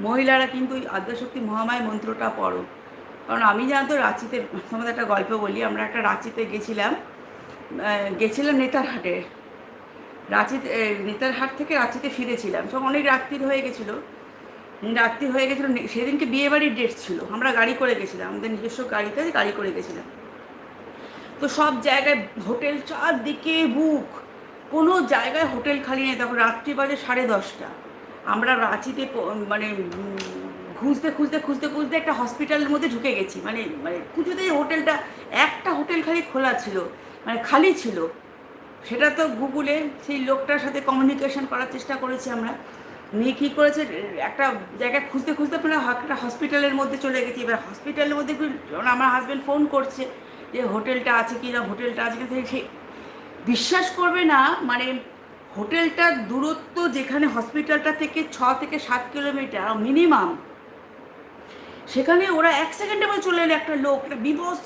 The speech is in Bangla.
মহিলারা কিন্তু ওই আদ্যশক্তি মহামায় মন্ত্রটা পড়ো। কারণ আমি জানতো রাঁচিতে, তোমাদের একটা গল্প বলি, আমরা একটা রাঁচিতে গেছিলাম নেতারহাটে। নেতারহাট থেকে রাঁচিতে ফিরেছিলাম, সব অনেক রাত্রি হয়ে গেছিলো। সেদিনকে বিয়েবাড়ির ডেট ছিল, আমরা গাড়ি করে গেছিলাম, আমাদের নিজস্ব গাড়িতে গাড়ি করে গেছিলাম। তো সব জায়গায় হোটেল চারদিকে বুক, কোনো জায়গায় হোটেল খালি নেই। তখন রাত্রি বাজে 10:30। আমরা রাঁচিতে মানে খুঁজতে খুঁজতে খুঁজতে খুঁজতে একটা হসপিটালের মধ্যে ঢুকে গেছি, মানে মানে খুঁজতেই হোটেলটা, একটা হোটেল খালি খোলা ছিল, মানে খালি ছিল। সেটা তো গুগলে সেই লোকটার সাথে কমিউনিকেশন করার চেষ্টা করেছি আমরা। নিয়ে কী করেছে, একটা জায়গায় খুঁজতে খুঁজতে মানে একটা হসপিটালের মধ্যে চলে গেছি। এবার হসপিটালের মধ্যে যখন আমার হাজব্যান্ড ফোন করছে যে হোটেলটা আছে কি না, হোটেলটা আছে কি না, সে বিশ্বাস করবে না, মানে হোটেলটার দূরত্ব যেখানে হসপিটালটা থেকে 6 থেকে 7 কিলোমিটার মিনিমাম, সেখানে ওরা 1 সেকেন্ডে চলে এলো। একটা লোক, একটা বিভৎস